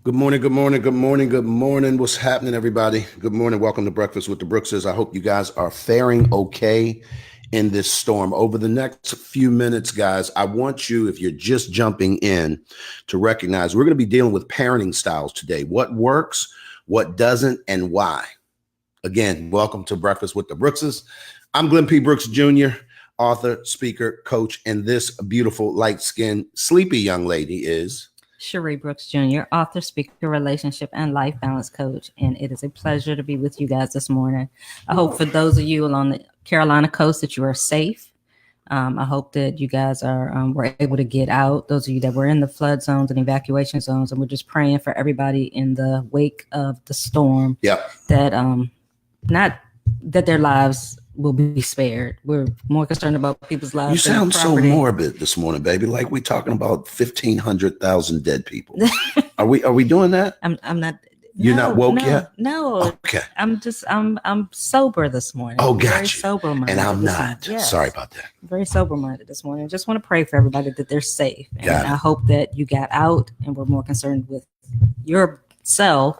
Good morning, good morning, good morning, good morning. What's happening, everybody? Good morning. Welcome to Breakfast with the Brookses. I hope you guys are faring okay in this storm. Over the next few minutes, guys, I want you, if you're just jumping in, to recognize we're going to be dealing with parenting styles today. What works, what doesn't, and why. Again, welcome to Breakfast with the Brookses. I'm Glenn P. Brooks Jr., author, speaker, coach, and this beautiful, light-skinned, sleepy young lady is Cherie Brooks Jr., author, speaker, relationship, and life balance coach. And it is a pleasure to be with you guys this morning. I hope for those of you along the Carolina coast that you are safe. I hope that you guys were able to get out. Those of you that were in the flood zones and evacuation zones, and we're just praying for everybody in the wake of the storm. Yep. That their lives will be spared. We're more concerned about people's lives. You sound so morbid this morning, baby. Like we're talking about 1,500,000 dead people. Are we doing that? I'm not. You're not woke yet? No. Okay. I'm sober this morning. Oh, gotcha. Very sober-minded. And I'm not. Yes. Sorry about that. Very sober-minded this morning. Just want to pray for everybody that they're safe. And I hope that you got out and we're more concerned with yourself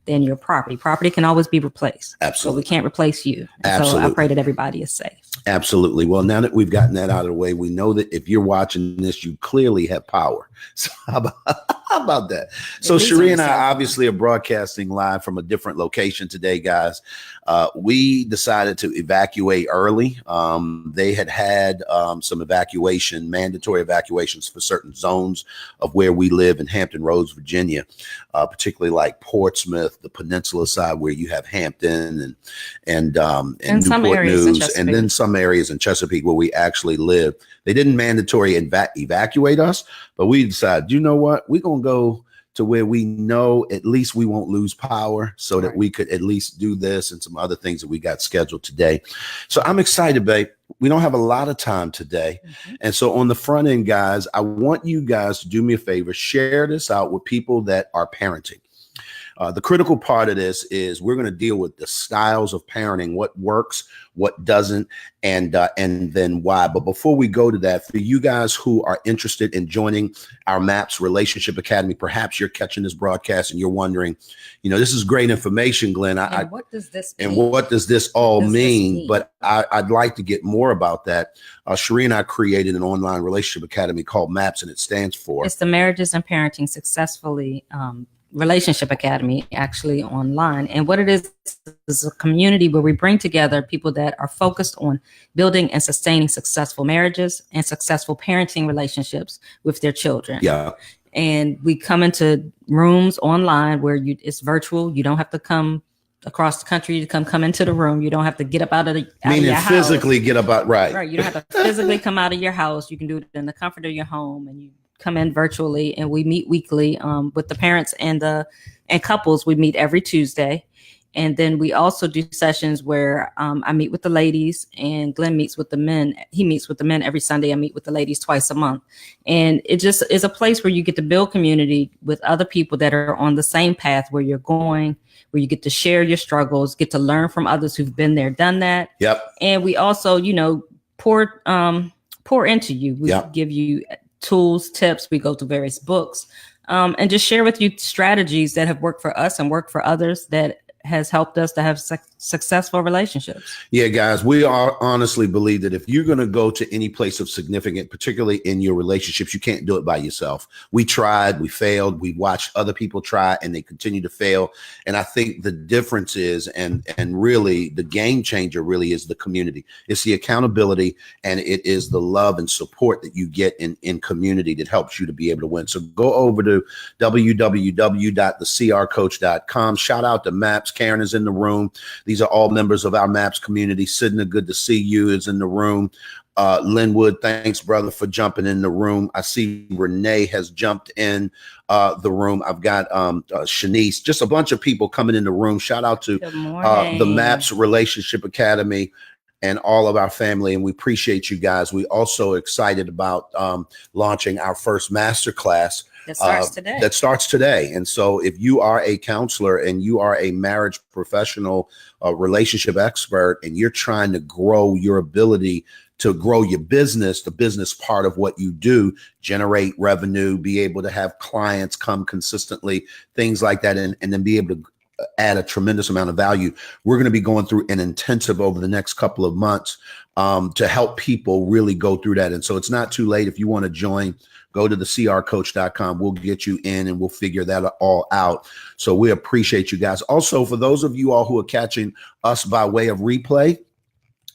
than your property. Property can always be replaced. Absolutely. So we can't replace you. Absolutely. So I pray that everybody is safe. Absolutely. Well, now that we've gotten that out of the way, we know that if you're watching this, you clearly have power. So how about that? So Cherie and I obviously are broadcasting live from a different location today, guys. We decided to evacuate early. They had some mandatory evacuations for certain zones of where we live in Hampton Roads, Virginia, particularly like Portsmouth, the peninsula side where you have Hampton and Newport News, and then some areas in Chesapeake where we actually live. They didn't mandatory evacuate us, but we decided, you know what, we're going to go to where we know at least we won't lose power so that we could at least do this and some other things that we got scheduled today. So I'm excited, babe. We don't have a lot of time today. Mm-hmm. And so on the front end, guys, I want you guys to do me a favor, share this out with people that are parenting. The critical part of this is we're going to deal with the styles of parenting, what works, what doesn't, and then why. But before we go to that, for you guys who are interested in joining our MAPS Relationship Academy, perhaps you're catching this broadcast and you're wondering, this is great information, Glenn. What does this mean? And what does this all mean? But I'd like to get more about that. Cherie and I created an online relationship academy called MAPS, and it stands for? It's the Marriages and Parenting Successfully Relationship Academy, actually online. And what it is a community where we bring together people that are focused on building and sustaining successful marriages and successful parenting relationships with their children. Yeah. And we come into rooms online where it's virtual. You don't have to come across the country to come into the room. You don't have to get up out of your house. Physically get up out, right. Right. You don't have to physically come out of your house. You can do it in the comfort of your home, and you come in virtually, and we meet weekly with the parents and couples. We meet every Tuesday. And then we also do sessions where I meet with the ladies and Glenn meets with the men. He meets with the men every Sunday. I meet with the ladies twice a month. And it just is a place where you get to build community with other people that are on the same path where you're going, where you get to share your struggles, get to learn from others who've been there, done that. Yep. And we also, pour into you. We give you tools, tips. We go through various books and just share with you strategies that have worked for us and worked for others that has helped us to have successful relationships. Yeah, guys, we honestly believe that if you're going to go to any place of significance, particularly in your relationships, you can't do it by yourself. We tried, we failed, we watched other people try and they continue to fail. And I think the difference is, and really the game changer really is the community. It's the accountability, and it is the love and support that you get in community that helps you to be able to win. So go over to www.thecrcoach.com. Shout out to MAPS. Karen is in the room. These are all members of our MAPS community. Sydney, good to see you, is in the room. Linwood, thanks, brother, for jumping in the room. I see Renee has jumped in the room. I've got Shanice, just a bunch of people coming in the room. Shout out to the MAPS Relationship Academy and all of our family, and we appreciate you guys. We also excited about launching our first masterclass that starts today. And so if you are a counselor and you are a marriage professional, relationship expert, and you're trying to grow your ability to grow your business, the business part of what you do, generate revenue, be able to have clients come consistently, things like that, and then be able to add a tremendous amount of value. We're going to be going through an intensive over the next couple of months to help people really go through that. And so it's not too late. If you want to join, go to the crcoach.com. We'll get you in and we'll figure that all out. So we appreciate you guys. Also, for those of you all who are catching us by way of replay,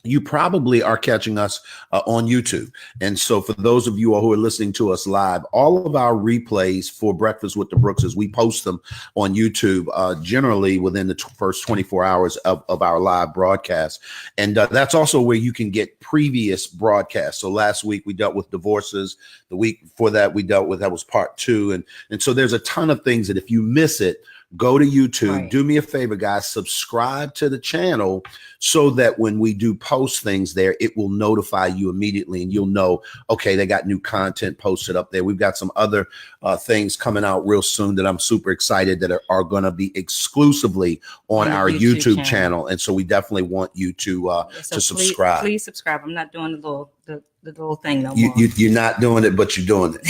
you probably are catching us on YouTube. And so for those of you all who are listening to us live, all of our replays for Breakfast with the Brookses, we post them on YouTube generally within the first 24 hours of our live broadcast. And that's also where you can get previous broadcasts. So last week we dealt with divorces. The week before that we dealt with, that was part 2. And so there's a ton of things that if you miss it, go to YouTube. Right. Do me a favor, guys, subscribe to the channel so that when we do post things there, it will notify you immediately and you'll know, okay, they got new content posted up there. We've got some other things coming out real soon that I'm super excited that are going to be exclusively on our YouTube channel. And so we definitely want you to subscribe. Please subscribe. I'm not doing the little thing no more. You're not doing it, but you're doing it.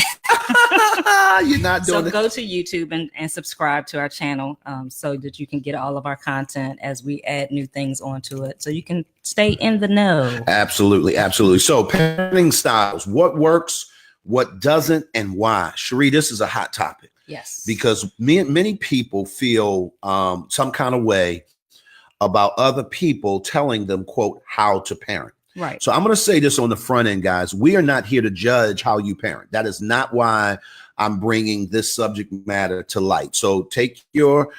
You're not doing it. So go to YouTube and subscribe to our channel so that you can get all of our content as we add new things onto it, so you can stay in the know. Absolutely. Absolutely. So parenting styles, what works, what doesn't, and why? Cherie, this is a hot topic. Yes. Because many people feel some kind of way about other people telling them, quote, how to parent. Right. So I'm going to say this on the front end, guys. We are not here to judge how you parent. That is not why I'm bringing this subject matter to light. So take your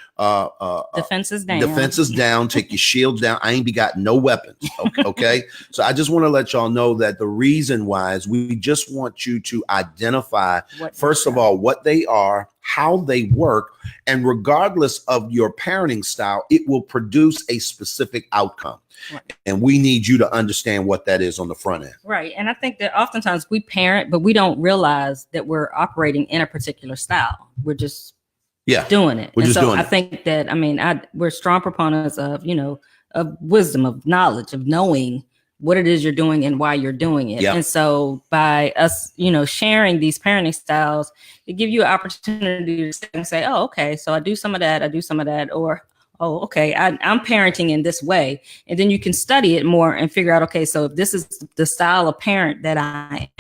defenses down, take your shields down. I ain't got no weapons. Okay. So I just want to let y'all know that the reason why is we just want you to identify, first of all, what they are, how they work, and regardless of your parenting style, it will produce a specific outcome. Right. And we need you to understand what that is on the front end. Right. And I think that oftentimes we parent, but we don't realize that we're operating in a particular style. We're just doing it. I think that, we're strong proponents of, of wisdom, of knowledge, of knowing what it is you're doing and why you're doing it. Yep. And so by us, sharing these parenting styles, it gives you an opportunity to say, oh, okay, so I do some of that, or oh, okay, I'm parenting in this way. And then you can study it more and figure out, okay, so if this is the style of parent that I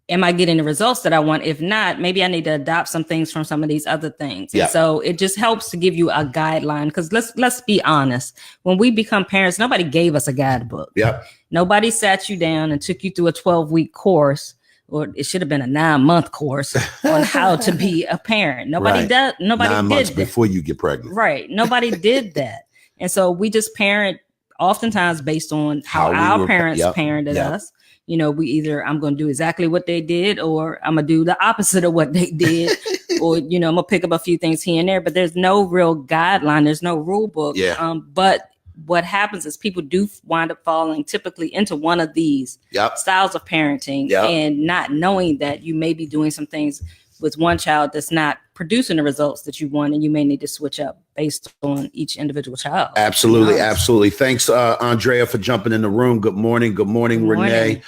am I getting the results that I want? If not, maybe I need to adopt some things from some of these other things. Yeah. And so it just helps to give you a guideline, because let's be honest. When we become parents, nobody gave us a guidebook. Yeah. Nobody sat you down and took you through a 12-week course, or it should have been a 9-month course on how to be a parent. Nobody did. Nobody 9 months did before you get pregnant. Right. Nobody did that. And so we just parent oftentimes based on how our parents parented us. We either I'm going to do exactly what they did, or I'm going to do the opposite of what they did, or, I'm going to pick up a few things here and there, but there's no real guideline. There's no rule book. Yeah. But what happens is people do wind up falling typically into one of these styles of parenting and not knowing that you may be doing some things with one child that's not producing the results that you want, and you may need to switch up based on each individual child. Absolutely. Absolutely. Thanks, Andrea, for jumping in the room. Good morning. Good morning, Renee.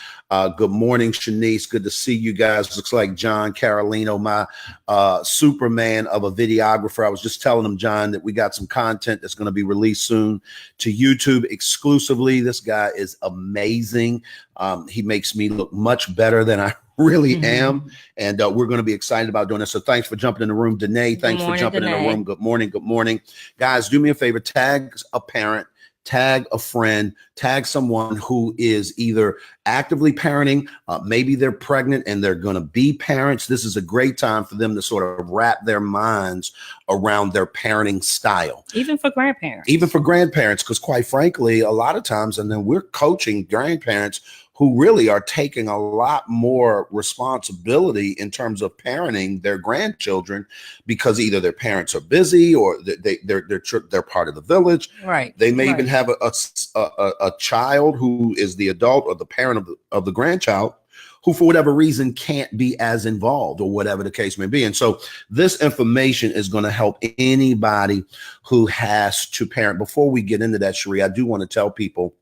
Good morning, Shanice. Good to see you guys. Looks like John Carolino, my Superman of a videographer. I was just telling him, John, that we got some content that's going to be released soon to YouTube exclusively. This guy is amazing. He makes me look much better than I really am. And we're going to be excited about doing this. So thanks for jumping in the room. Danae, thanks for jumping in the room. Good morning. Good morning. Guys, do me a favor. Tag a parent, tag a friend, tag someone who is either actively parenting, maybe they're pregnant and they're going to be parents. This is a great time for them to sort of wrap their minds around their parenting style. Even for grandparents. Because quite frankly, a lot of times, and then we're coaching grandparents who really are taking a lot more responsibility in terms of parenting their grandchildren, because either their parents are busy or they're part of the village. Right. They may even have a child who is the adult or the parent of the grandchild, who for whatever reason can't be as involved, or whatever the case may be. And so this information is going to help anybody who has to parent. Before we get into that, Cherie, I do want to tell people,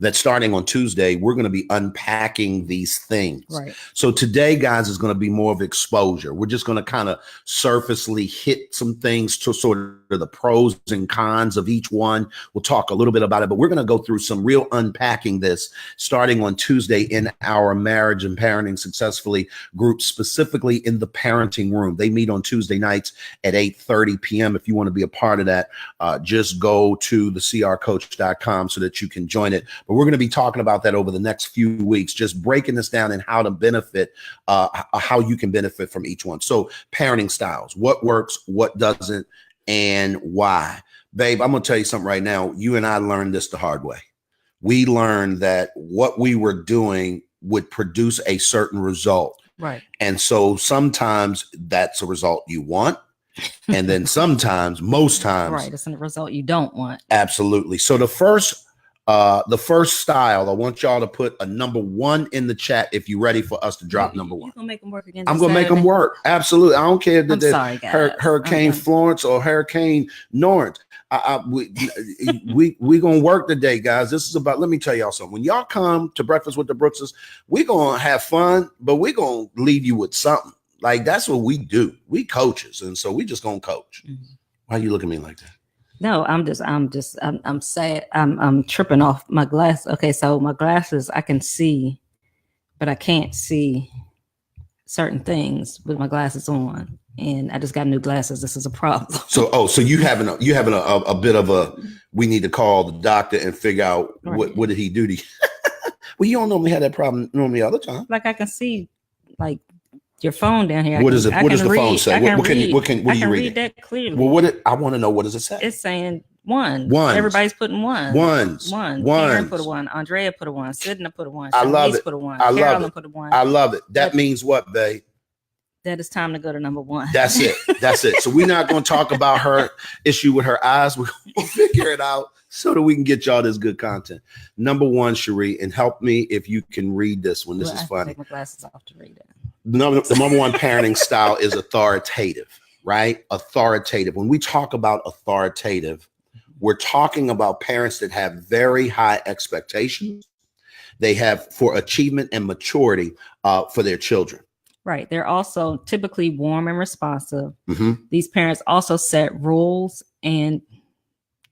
that starting on Tuesday, we're going to be unpacking these things. Right. So today, guys, is going to be more of exposure. We're just going to kind of surfacely hit some things to sort of the pros and cons of each one. We'll talk a little bit about it, but we're going to go through some real unpacking this starting on Tuesday in our Marriage and Parenting Successfully group, specifically in the parenting room. They meet on Tuesday nights at 8:30 p.m. If you want to be a part of that, just go to thecrcoach.com so that you can join it. But we're going to be talking about that over the next few weeks, just breaking this down and how to benefit, how you can benefit from each one. So parenting styles, what works, what doesn't, and why. Babe, I'm going to tell you something right now. You and I learned this the hard way. We learned that what we were doing would produce a certain result. Right. And so sometimes that's a result you want. And then sometimes, most times, right, it's a result you don't want. Absolutely. So the first style, I want y'all to put a number 1 in the chat if you're ready for us to drop number 1. You're gonna make them work again. I'm gonna make them work. Absolutely. I don't care I'm sorry, guys. Hurricane Florence or Hurricane Norrance. We gonna work today, guys. This is about. Let me tell y'all something. When y'all come to Breakfast with the Brookses, we gonna have fun, but we gonna leave you with something. Like, that's what we do. We coaches, and so we just gonna coach. Mm-hmm. Why are you looking at me like that? No, I'm sad. I'm tripping off my glass. Okay, so my glasses, I can see, but I can't see certain things with my glasses on. And I just got new glasses. This is a problem. So you having a bit of a, we need to call the doctor and figure out what did he do to you? Well, you don't normally have that problem normally all the time. Like, I can see, like, your phone down here. What does the phone say? What do you read? I can read that clearly. Well, I want to know, what does it say? It's saying 1. Ones. Everybody's putting 1. Ones. Karen put a 1. Andrea put a 1. Sidna put a 1. I love it. Put a 1. I love Carolyn it. Put a 1. I love it. That means what, babe? That it's time to go to number 1. That's it. That's it. So we're not going to talk about her issue with her eyes. We'll figure it out so that we can get y'all this good content. Number 1, Cherie, and help me if you can read this one. This is funny. Take my glasses off to read it. The number 1 parenting style is authoritative, right? Authoritative. When we talk about authoritative, we're talking about parents that have very high expectations. They have for achievement and maturity for their children. Right. They're also typically warm and responsive. Mm-hmm. These parents also set rules and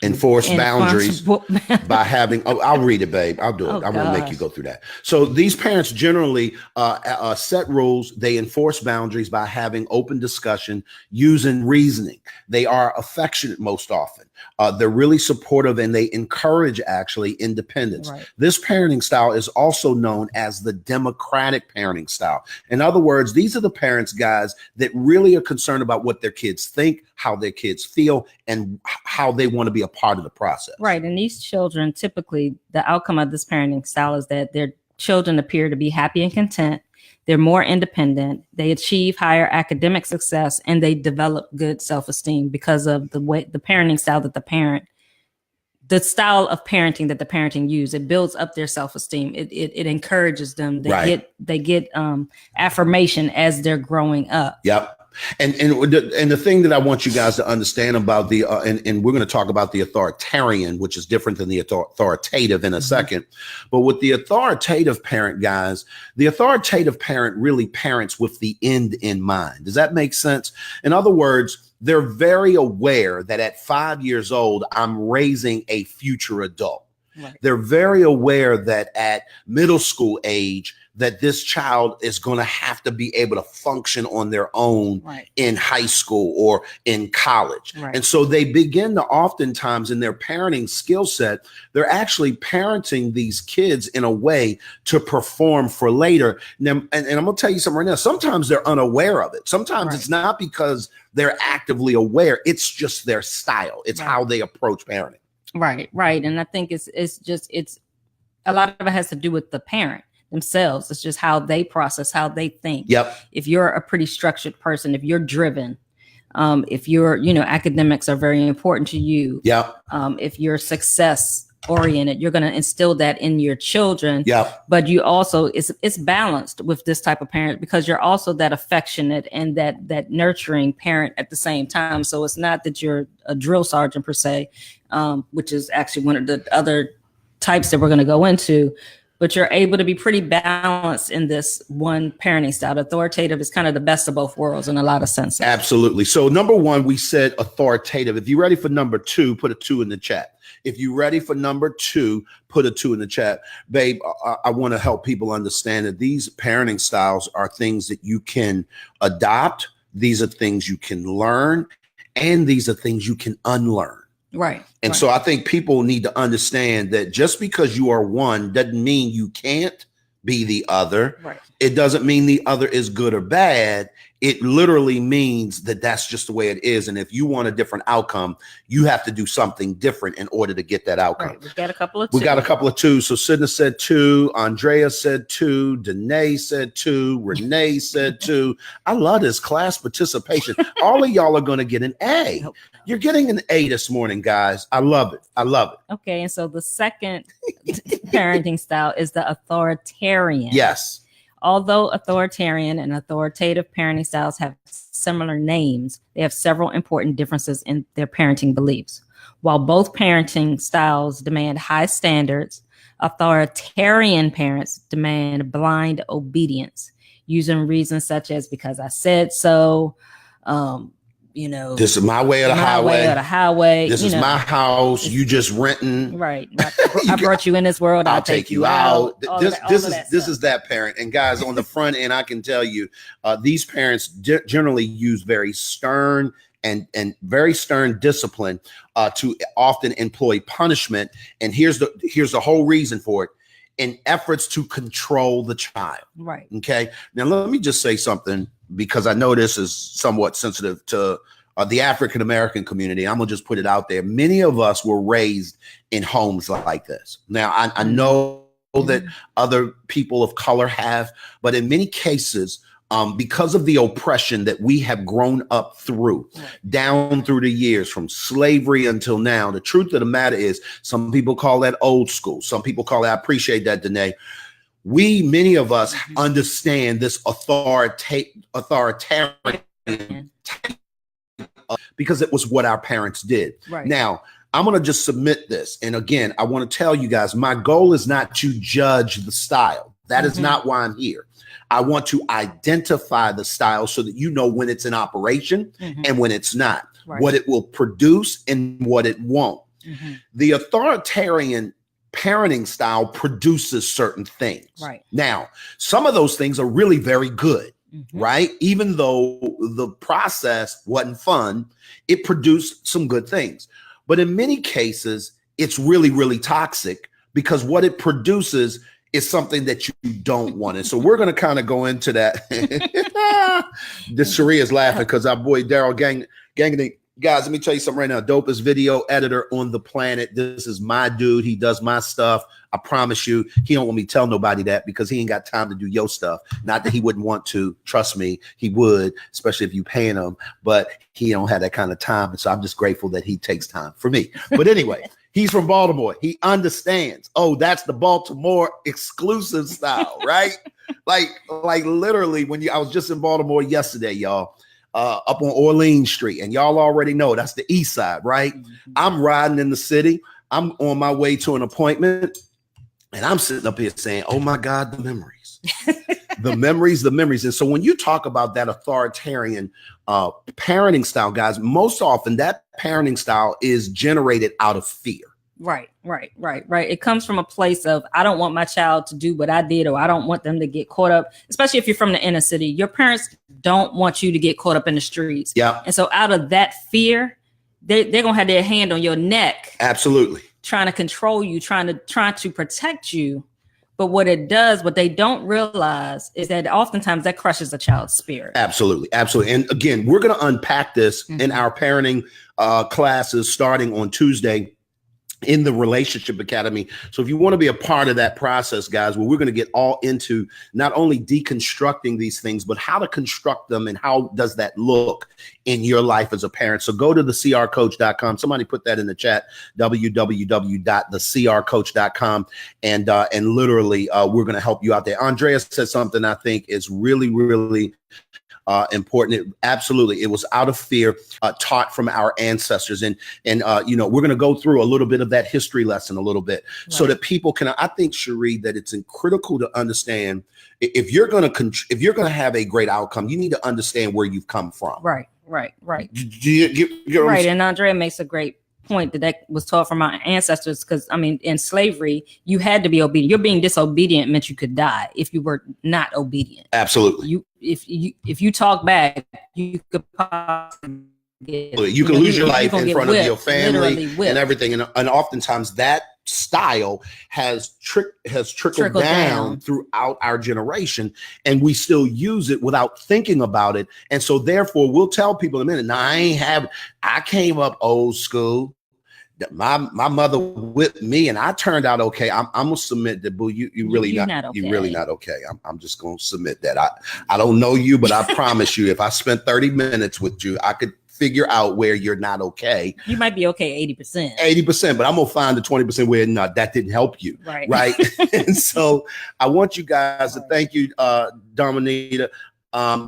enforce boundaries by having, I'll read it, babe. I'll do it. I'm going to make you go through that. So these parents generally set rules. They enforce boundaries by having open discussion, using reasoning. They are affectionate most often. They're really supportive, and they encourage actually independence. Right. This parenting style is also known as the democratic parenting style. In other words, these are the parents, guys, that really are concerned about what their kids think, how their kids feel, and how they want to be a part of the process. Right. And these children, typically the outcome of this parenting style is that their children appear to be happy and content. They're more independent. They achieve higher academic success, and they develop good self-esteem because of the parenting style that the style of parenting that the parenting use. It builds up their self-esteem. It encourages them. They get affirmation as they're growing up. Yep. And the thing that I want you guys to understand about the and we're going to talk about the authoritarian, which is different than the authoritative in a second. But with the authoritative parent, guys, the authoritative parent really parents with the end in mind. Does that make sense? In other words, they're very aware that at 5 years old, I'm raising a future adult. Right. They're very aware that at middle school age, that this child is going to have to be able to function on their own in high school or in college. Right. And so they begin to oftentimes in their parenting skill set, they're actually parenting these kids in a way to perform for later. And I'm going to tell you something right now. Sometimes they're unaware of it. Sometimes it's not because they're actively aware. It's just their style. It's how they approach parenting. Right. And I think it's a lot of it has to do with the parent themselves. It's just how they process, how they think. Yep. If you're a pretty structured person, if you're driven, if you're, academics are very important to you. Yep. If you're success oriented, you're going to instill that in your children. Yep. But you also, it's balanced with this type of parent because you're also that affectionate and that nurturing parent at the same time. So it's not that you're a drill sergeant per se, which is actually one of the other types that we're going to go into, but you're able to be pretty balanced in this one parenting style. Authoritative is kind of the best of both worlds in a lot of senses. Absolutely. So number one, we said authoritative. If you're ready for number two, put a 2 in the chat. If you're ready for number 2, put a 2 in the chat. Babe, I want to help people understand that these parenting styles are things that you can adopt. These are things you can learn, and these are things you can unlearn. Right. And so I think people need to understand that just because you are one doesn't mean you can't be the other. Right. It doesn't mean the other is good or bad. It literally means that that's just the way it is. And if you want a different outcome, you have to do something different in order to get that outcome. Right. We got a couple of 2. So Sidna said 2. Andrea said 2. Danae said 2. Renee said 2. I love this class participation. All of y'all are going to get an A. You're getting an A this morning, guys. I love it. I love it. Okay. And so the second parenting style is the authoritarian. Yes. Although authoritarian and authoritative parenting styles have similar names, they have several important differences in their parenting beliefs. While both parenting styles demand high standards, authoritarian parents demand blind obedience, using reasons such as because I said so, this is my way or the highway. This is my house. You just renting. Right. I brought you in this world. I'll take you out. This is that parent. And guys, on the front end, I can tell you, these parents generally use very stern and very stern discipline to often employ punishment. And here's the whole reason for it. In efforts to control the child. Right. Okay. Now, let me just say something, because I know this is somewhat sensitive to the African-American community. I'm going to just put it out there. Many of us were raised in homes like this. Now, I know that other people of color have, but in many cases, because of the oppression that we have grown up through, down through the years, from slavery until now, the truth of the matter is, some people call that old school. Some people call it, I appreciate that, Danae. Many of us understand this authoritarian because it was what our parents did. Right. Now, I'm going to just submit this. And again, I want to tell you guys, my goal is not to judge the style. That is not why I'm here. I want to identify the style so that you know when it's in operation and when it's not, what it will produce and what it won't. The authoritarian parenting style produces certain things. Right. Now, some of those things are really very good, right? Even though the process wasn't fun, it produced some good things. But in many cases, it's really, really toxic, because what it produces is something that you don't want. And so we're going to kind of go into that. This Sharia is laughing because our boy Daryl Gang, guys, let me tell you something right now. Dopest video editor on the planet. This is my dude. He does my stuff. I promise you, he don't want me to tell nobody that, because he ain't got time to do your stuff. Not that he wouldn't want to. Trust me, he would, especially if you paying him. But he don't have that kind of time. And so I'm just grateful that he takes time for me. But anyway, he's from Baltimore. He understands. Oh, that's the Baltimore exclusive style, right? like literally, I was just in Baltimore yesterday, y'all. Up on Orleans Street, and y'all already know that's the east side, right? I'm riding in the city. I'm on my way to an appointment, and I'm sitting up here saying, oh my God, the memories, the memories. And so when you talk about that authoritarian parenting style, guys, most often that parenting style is generated out of fear. Right. It comes from a place of, I don't want my child to do what I did, or I don't want them to get caught up, especially if you're from the inner city. Your parents don't want you to get caught up in the streets. Yeah. And so out of that fear, they're going to have their hand on your neck. Absolutely. Trying to control you, trying to protect you. But what they don't realize is that oftentimes that crushes a child's spirit. Absolutely. And again, we're going to unpack this in our parenting classes starting on Tuesday in the Relationship Academy. So if you want to be a part of that process, guys, well, we're going to get all into not only deconstructing these things, but how to construct them and how does that look in your life as a parent. So go to thecrcoach.com. Somebody put that in the chat, www.thecrcoach.com. And literally, we're going to help you out there. Andrea said something I think is really, really important. Absolutely. It was out of fear, taught from our ancestors. And we're going to go through a little bit of that history lesson a little bit so that people can, I think, Cherie, that it's critical to understand if you're going to have a great outcome, you need to understand where you've come from. Right. Do you right. And Andrea makes a great point that was taught from our ancestors, because I mean, in slavery, you had to be obedient. You're being disobedient meant you could die if you were not obedient. Absolutely. If you talk back, you could possibly lose your life in front of your family and everything. And oftentimes that style has trickled down throughout our generation, and we still use it without thinking about it. And so therefore we'll tell people in a minute, now I came up old school. My mother whipped me and I turned out okay. I'm gonna submit that, boo. You're really not okay. You're really not okay. I'm just gonna submit that. I don't know you, but I promise you, if I spent 30 minutes with you, I could figure out where you're not okay. You might be okay 80%. 80%, but I'm gonna find the 20% where that didn't help you. Right. And so I want you guys to thank you, Dominita.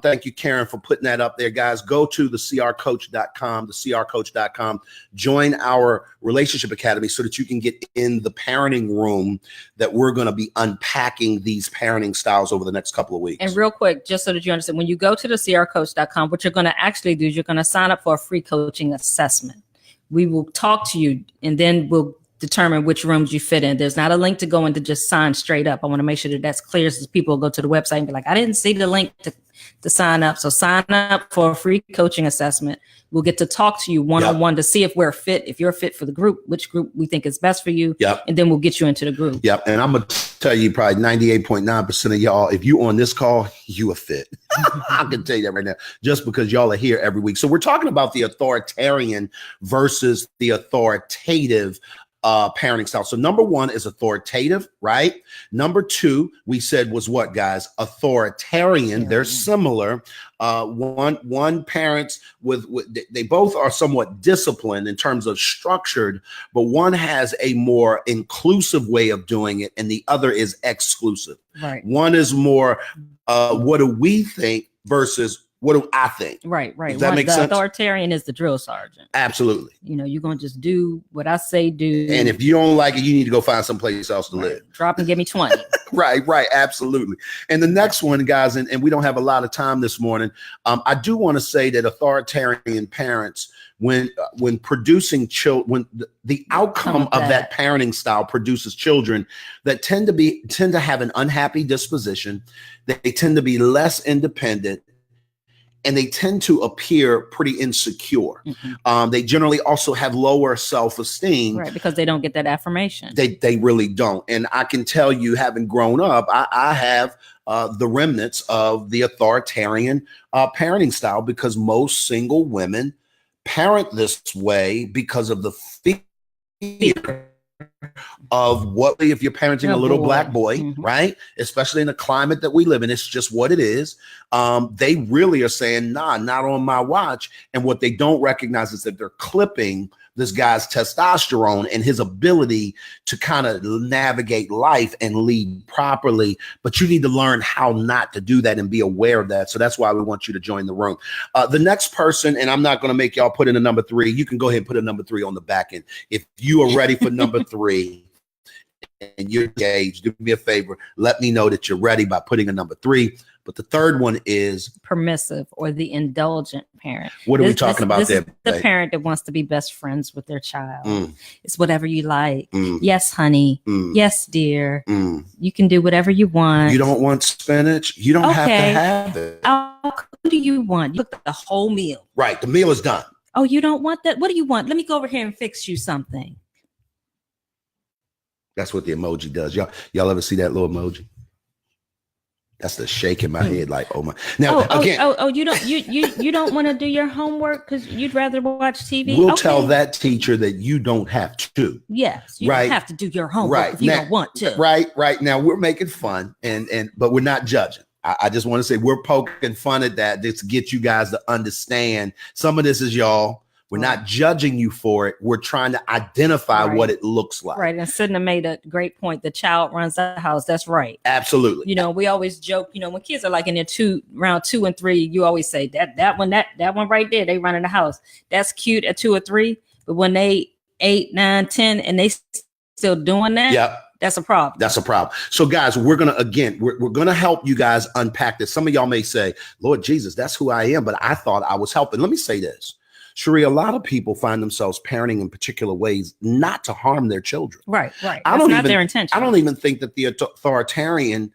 Thank you, Karen, for putting that up there, guys. Go to thecrcoach.com, join our relationship academy so that you can get in the parenting room that we're going to be unpacking these parenting styles over the next couple of weeks. And real quick, just so that you understand, when you go to thecrcoach.com, what you're going to actually do is you're going to sign up for a free coaching assessment. We will talk to you, and then we'll determine which rooms you fit in. There's not a link to go in to just sign straight up. I want to make sure that that's clear, so people will go to the website and be like, I didn't see the link to sign up. So sign up for a free coaching assessment. We'll get to talk to you one-on-one to see if we're fit, if you're fit for the group, which group we think is best for you. And then we'll get you into the group. And I'm going to tell you, probably 98.9% of y'all, if you on this call, you are fit. I can tell you that right now, just because y'all are here every week. So we're talking about the authoritarian versus the authoritative parenting style. So number one is authoritative, right? Number two, we said was what, guys? Authoritarian. They're similar. One parents they both are somewhat disciplined in terms of structured, but one has a more inclusive way of doing it, and the other is exclusive. Right. One is more, what do we think versus what do I think? Right. Does that make sense? The authoritarian is the drill sergeant. Absolutely. You're going to just do what I say do. And if you don't like it, you need to go find someplace else to live. Drop and give me 20. Right. Absolutely. And the next one, guys, and we don't have a lot of time this morning. I do want to say that authoritarian parents, when producing children, when the outcome of that parenting style produces children that tend to have an unhappy disposition, they tend to be less independent, and they tend to appear pretty insecure. They generally also have lower self-esteem. Right, because they don't get that affirmation. They really don't. And I can tell you, having grown up, I have the remnants of the authoritarian parenting style, because most single women parent this way because of the fear of what if you're parenting a little black boy, right? Especially in the climate that we live in. It's just what it is. They really are saying, nah, not on my watch. And what they don't recognize is that they're clipping this guy's testosterone and his ability to kind of navigate life and lead properly. But you need to learn how not to do that and be aware of that. So that's why we want you to join the room. The next person, and I'm not going to make y'all put in a number 3. You can go ahead and put a number 3 on the back end. If you are ready for number 3 and you're engaged, do me a favor. Let me know that you're ready by putting a number 3. But the third one is permissive, or the indulgent parent. What are we talking about there? The parent that wants to be best friends with their child. It's whatever you like. Yes, honey. Yes, dear. You can do whatever you want. You don't want spinach? You don't have to have it. What do you want? You cook the whole meal. Right. The meal is done. Oh, you don't want that? What do you want? Let me go over here and fix you something. That's what the emoji does. Y'all ever see that little emoji? That's the shake in my head, like, oh my. Now again, you don't want to do your homework because you'd rather watch TV. We'll tell that teacher that you don't have to. Yes, you don't have to do your homework if you don't want to. Right. Now we're making fun, but we're not judging. I just want to say we're poking fun at that just to get you guys to understand. Some of this is y'all, We're not judging you for it. We're trying to identify what it looks like. Right. And Sidna made a great point. The child runs the house. That's right. Absolutely. We always joke, when kids are like in their round 2 and 3, you always say that one right there, they run in the house. That's cute at 2 or 3. But when they 8, 9, 10, and they still doing that, that's a problem. That's a problem. So guys, we're going to help you guys unpack this. Some of y'all may say, Lord Jesus, that's who I am, but I thought I was helping. Let me say this. Cherie, a lot of people find themselves parenting in particular ways not to harm their children. Right. That's not their intention. I don't even think that the authoritarian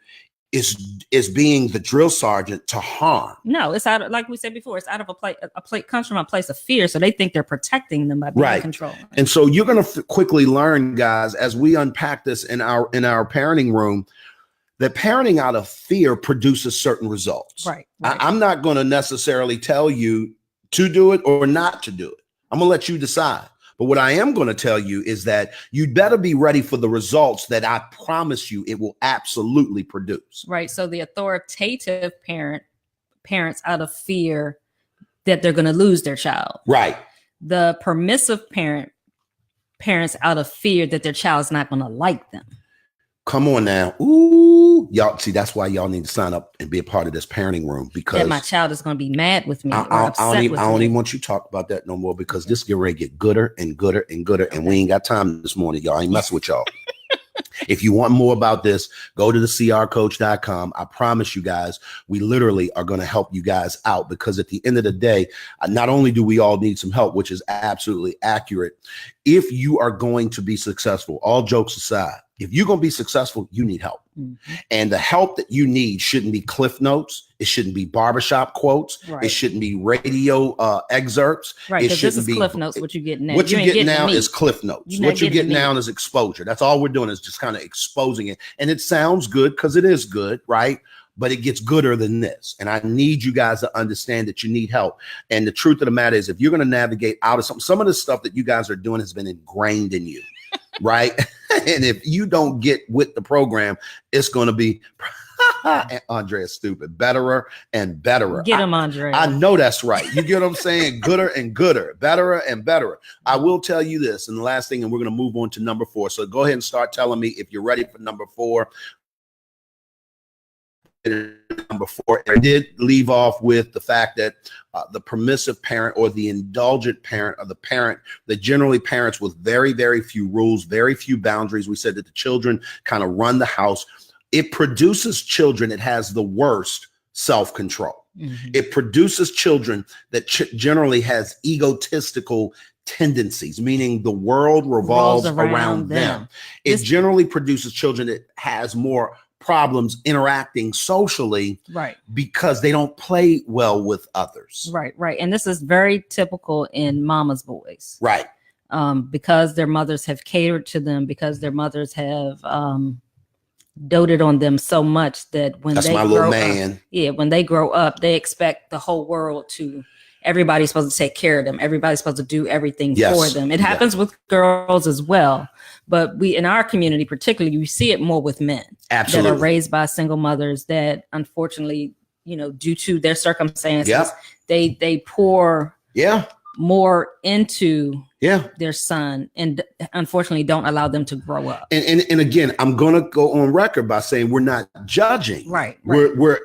is being the drill sergeant to harm. No, it's out of, like we said before, it's out of a place comes from a place of fear. So they think they're protecting them by being in control. And so you're going to quickly learn, guys, as we unpack this in our parenting room, that parenting out of fear produces certain results. Right. I'm not going to necessarily tell you to do it or not to do it. I'm going to let you decide. But what I am going to tell you is that you'd better be ready for the results that I promise you it will absolutely produce. Right. So the authoritative parents out of fear that they're going to lose their child. Right. The permissive parents out of fear that their child's not going to like them. Come on now. Ooh, y'all see, that's why y'all need to sign up and be a part of this parenting room, because that my child is going to be mad with me. I don't even want you to talk about that no more, because this get ready to get gooder and gooder and gooder. And we ain't got time this morning. Y'all ain't messing with y'all. If you want more about this, go to thecrcoach.com. I promise you guys, we literally are going to help you guys out, because at the end of the day, not only do we all need some help, which is absolutely accurate. If you are going to be successful, all jokes aside, if you're going to be successful, you need help. Mm-hmm. And the help that you need shouldn't be cliff notes. It shouldn't be barbershop quotes. Right. It shouldn't be radio excerpts. Right. Because this is cliff notes. What you're getting now. What you're getting now is cliff notes. What you're getting now is exposure. That's all we're doing, is just kind of exposing it. And it sounds good because it is good, right? But it gets gooder than this. And I need you guys to understand that you need help. And the truth of the matter is, if you're going to navigate out of some of the stuff that you guys are doing has been ingrained in you, right? And if you don't get with the program, it's going to be Andrea stupid, betterer and betterer. Get him, Andrea. I know that's right. You get what I'm saying? Gooder and gooder, betterer and betterer. I will tell you this, and the last thing, and we're going to move on to number 4. So go ahead and start telling me if you're ready for number 4. Number 4, I did leave off with the fact that the permissive parent, or the indulgent parent, or the parent that generally parents with very, very few rules, very few boundaries. We said that the children kind of run the house. It produces children that has the worst self-control. Mm-hmm. It produces children that generally has egotistical tendencies, meaning the world revolves around them. It generally produces children that has more problems interacting socially, right? Because they don't play well with others, right? And this is very typical in mama's boys, right? Because their mothers have catered to them, because their mothers have doted on them so much that when when they grow up, they expect the whole world to. Everybody's supposed to take care of them. Everybody's supposed to do everything for them. It happens with girls as well. But we, in our community particularly, we see it more with men. Absolutely. That are raised by single mothers that, unfortunately, due to their circumstances, they pour more into their son, and unfortunately don't allow them to grow up. And again, I'm going to go on record by saying we're not judging. Right. We're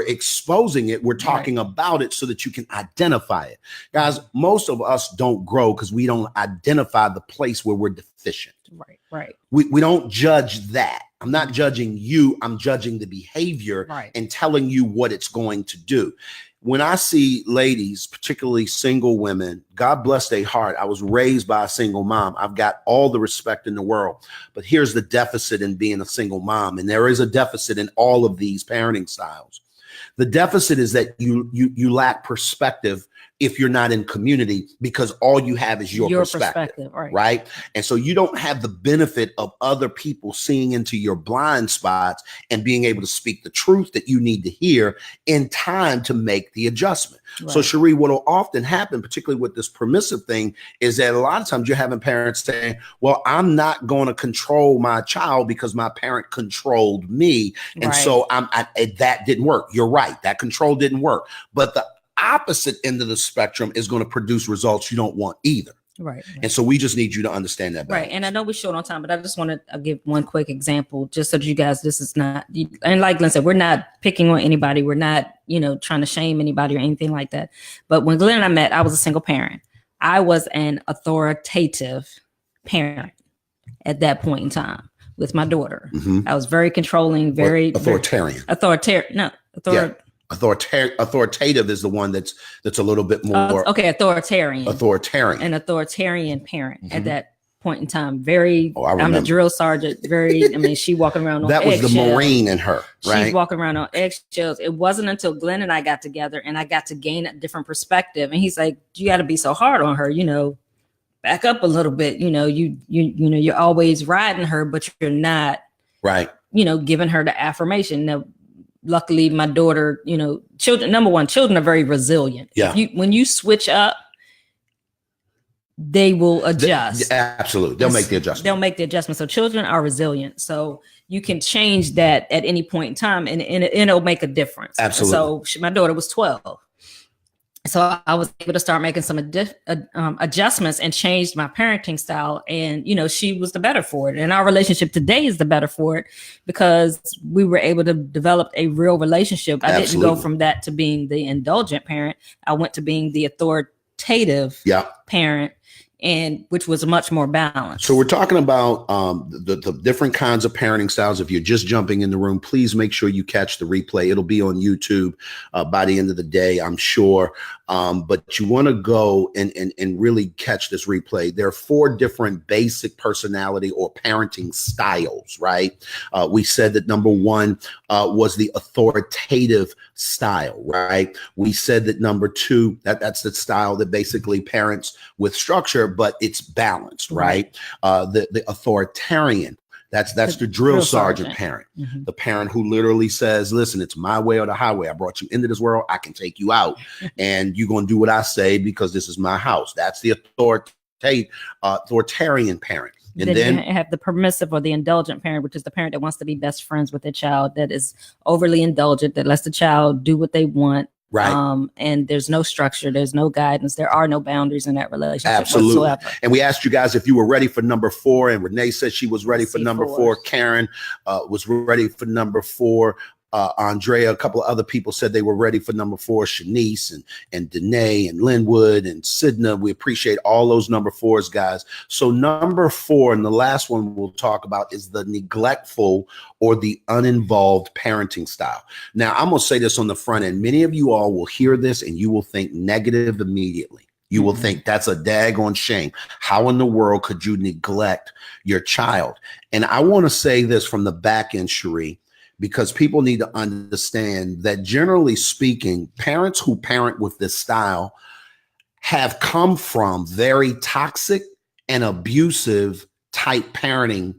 exposing it. We're talking about it so that you can identify it. Guys, most of us don't grow because we don't identify the place where we're deficient. Right. We don't judge that. I'm not judging you. I'm judging the behavior and telling you what it's going to do. When I see ladies, particularly single women, God bless their heart. I was raised by a single mom. I've got all the respect in the world. But here's the deficit in being a single mom. And there is a deficit in all of these parenting styles. The deficit is that you lack perspective if you're not in community, because all you have is your perspective, right? And so you don't have the benefit of other people seeing into your blind spots and being able to speak the truth that you need to hear in time to make the adjustment. Right. So Cherie, what will often happen, particularly with this permissive thing, is that a lot of times you're having parents saying, well, I'm not going to control my child because my parent controlled me. And so that didn't work. You're right. That control didn't work. But the opposite end of the spectrum is going to produce results you don't want either. Right. And so we just need you to understand that. Right. And I know we're short on time, but I just want to give one quick example just so that you guys, this is not, and like Glenn said, we're not picking on anybody. We're not, trying to shame anybody or anything like that. But when Glenn and I met, I was a single parent. I was an authoritative parent at that point in time with my daughter. Mm-hmm. I was very controlling, very authoritarian. Authoritative is the one that's a little bit more authoritarian. An authoritarian parent at that point in time. I'm a drill sergeant. She walking around on that was eggshells. The Marine in her, right? She's walking around on eggshells. It wasn't until Glenn and I got together and I got to gain a different perspective. And he's like, you got to be so hard on her, back up a little bit. You're always riding her, but you're not right. Giving her the affirmation. Now, luckily, my daughter, children are very resilient. Yeah. When you switch up, they will adjust. Absolutely. They'll make the adjustment. So children are resilient. So you can change that at any point in time and it'll make a difference. Absolutely. So my daughter was 12. So I was able to start making some adjustments and changed my parenting style. And, she was the better for it. And our relationship today is the better for it because we were able to develop a real relationship. I didn't go from that to being the indulgent parent. I went to being the authoritative parent, and which was much more balanced. So we're talking about the different kinds of parenting styles. If you're just jumping in the room, please make sure you catch the replay. It'll be on YouTube by the end of the day, I'm sure. But you want to go and really catch this replay. There are 4 different basic personality or parenting styles, right? We said that number 1 was the authoritative style, right? We said that number 2, that's the style that basically parents with structure, but it's balanced, right? The authoritarian, that's the drill sergeant parent, the parent who literally says, listen, it's my way or the highway. I brought you into this world. I can take you out and you're going to do what I say because this is my house. That's the authoritarian parent. And then you have the permissive or the indulgent parent, which is the parent that wants to be best friends with their child, that is overly indulgent, that lets the child do what they want. Right. And there's no structure. There's no guidance. There are no boundaries in that relationship. Absolutely. Whatsoever. And we asked you guys if you were ready for number 4. And Renee said she was ready for number 4. Karen was ready for number 4. Andrea, a couple of other people said they were ready for number 4. Shanice and Danae and Linwood and Sidna. We appreciate all those number 4s, guys. So number 4, and the last one we'll talk about, is the neglectful or the uninvolved parenting style. Now, I'm going to say this on the front end. Many of you all will hear this and you will think negative immediately. You will think that's a daggone shame. How in the world could you neglect your child? And I want to say this from the back end, Cherie, because people need to understand that generally speaking, parents who parent with this style have come from very toxic and abusive type parenting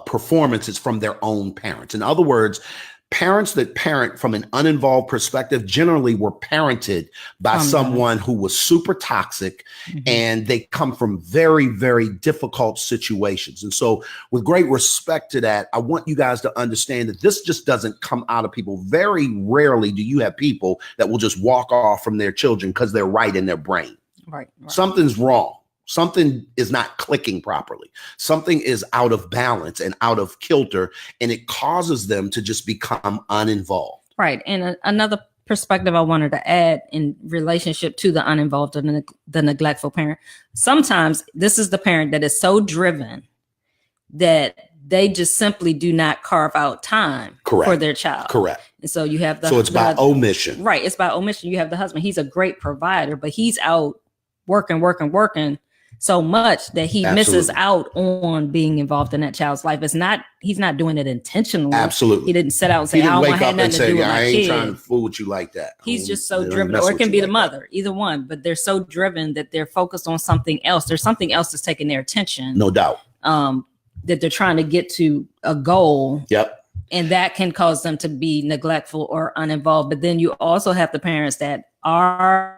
performances from their own parents. In other words, parents that parent from an uninvolved perspective generally were parented by someone who was super toxic, and they come from very, very difficult situations. And so with great respect to that, I want you guys to understand that this just doesn't come out of people. Very rarely do you have people that will just walk off from their children because they're right in their brain. Right. Something's wrong. Something is not clicking properly. Something is out of balance and out of kilter, and it causes them to just become uninvolved. Right. And another perspective I wanted to add in relationship to the uninvolved and the neglectful parent. Sometimes this is the parent that is so driven that they just simply do not carve out time for their child. Correct. And so you have so it's by omission. Right. It's by omission. You have the husband. He's a great provider, but he's out working so much that he misses out on being involved in that child's life. He's not doing it intentionally. Absolutely. He didn't set out and say, I don't want to have nothing to do with my kid. I ain't trying to fool with you like that. He's just so driven, or it can be the mother, either one, but they're so driven that they're focused on something else. There's something else that's taking their attention. No doubt. That they're trying to get to a goal. Yep. And that can cause them to be neglectful or uninvolved. But then you also have the parents that are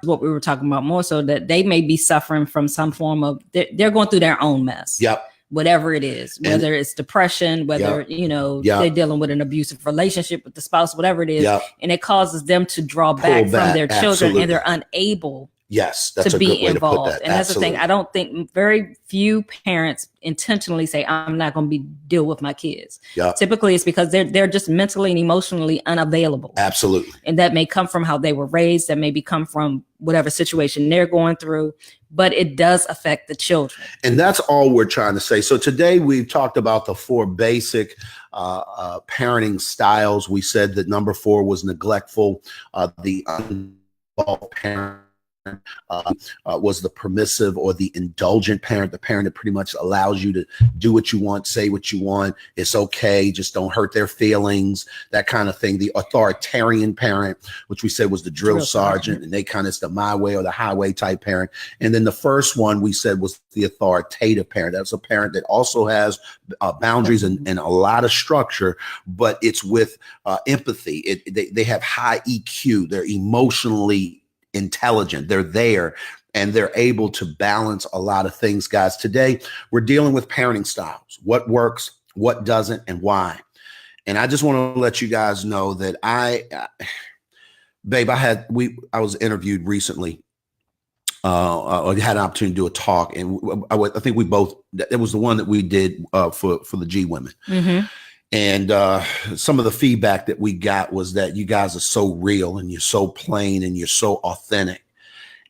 what we were talking about more so, that they may be suffering from some form of, they're going through their own mess. Yep. whatever it is, whether it's depression, whether, they're dealing with an abusive relationship with the spouse, whatever it is. And it causes them to draw back from their children, and they're unable that's to be good way involved. To put that. And that's the thing. I don't think very few parents intentionally say, I'm not going to deal with my kids. Typically it's because they're just mentally and emotionally unavailable. Absolutely. And that may come from how they were raised. That maybe come from whatever situation they're going through, but it does affect the children. And that's all we're trying to say. So today we've talked about the 4 basic parenting styles. We said that number 4 was neglectful. The uninvolved parent was the permissive or the indulgent parent, the parent that pretty much allows you to do what you want, say what you want. It's okay. Just don't hurt their feelings, that kind of thing. The authoritarian parent, which we said was the drill sergeant, and they kind of, it's the my way or the highway type parent. And then the first one we said was the authoritative parent. That's a parent that also has boundaries and a lot of structure, but it's with empathy. They have high EQ. They're emotionally intelligent. They're there and they're able to balance a lot of things. Guys, today we're dealing with parenting styles, what works, what doesn't, and why. And I just want to let you guys know that I was interviewed recently. I had an opportunity to do a talk, and I think we both, it was the one that we did for the G women. Mm-hmm. And some of the feedback that we got was that you guys are so real and you're so plain and you're so authentic.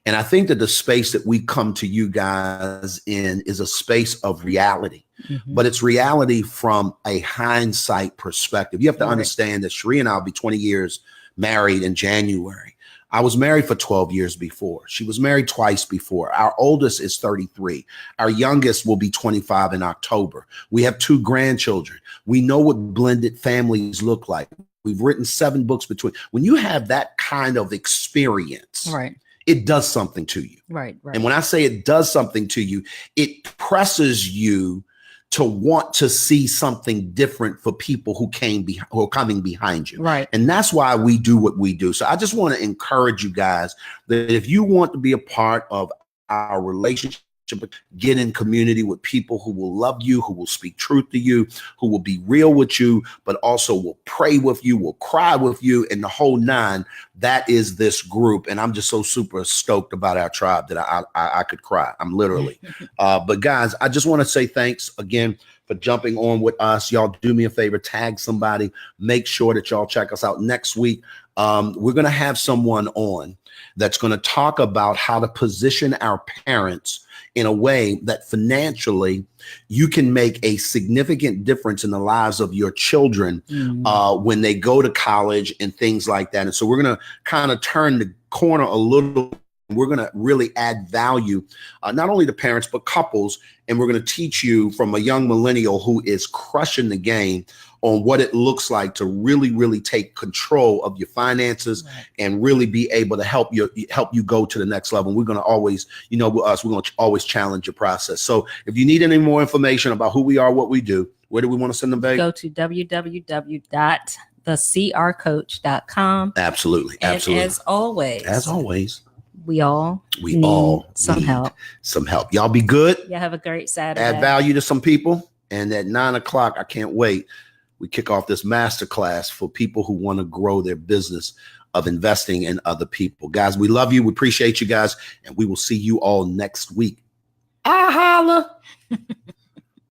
And I think that the space that we come to you guys in is a space of reality, but it's reality from a hindsight perspective. You have to understand that Sheree and I will be 20 years married in January. I was married for 12 years before. She was married twice before. Our oldest is 33. Our youngest will be 25 in October. We have 2 grandchildren. We know what blended families look like. We've written 7 books between. When you have that kind of experience, it does something to you. Right. And when I say it does something to you, it presses you to want to see something different for people who are coming behind you. Right. And that's why we do what we do. So I just want to encourage you guys that if you want to be a part of our relationship, get in community with people who will love you, who will speak truth to you, who will be real with you, but also will pray with you, will cry with you, and the whole 9. That is this group. And I'm just so super stoked about our tribe that I could cry. I'm literally. But guys, I just want to say thanks again for jumping on with us. Y'all do me a favor, tag somebody, make sure that y'all check us out next week. We're going to have someone on that's going to talk about how to position our parents in a way that financially you can make a significant difference in the lives of your children when they go to college and things like that. And so we're going to kind of turn the corner a little. We're going to really add value, not only to parents, but couples. And we're going to teach you from a young millennial who is crushing the game on what it looks like to really, really take control of your finances and really be able to help you go to the next level. We're going to always, with us, we're going to always challenge your process. So if you need any more information about who we are, what we do, where do we want to send them, babe? Go to www.thecrcoach.com. Absolutely. And as always, we all need some help. Y'all be good. Yeah, have a great Saturday. Add value to some people. And at 9:00, I can't wait. We kick off this masterclass for people who want to grow their business of investing in other people. Guys, we love you. We appreciate you guys. And we will see you all next week. I holla.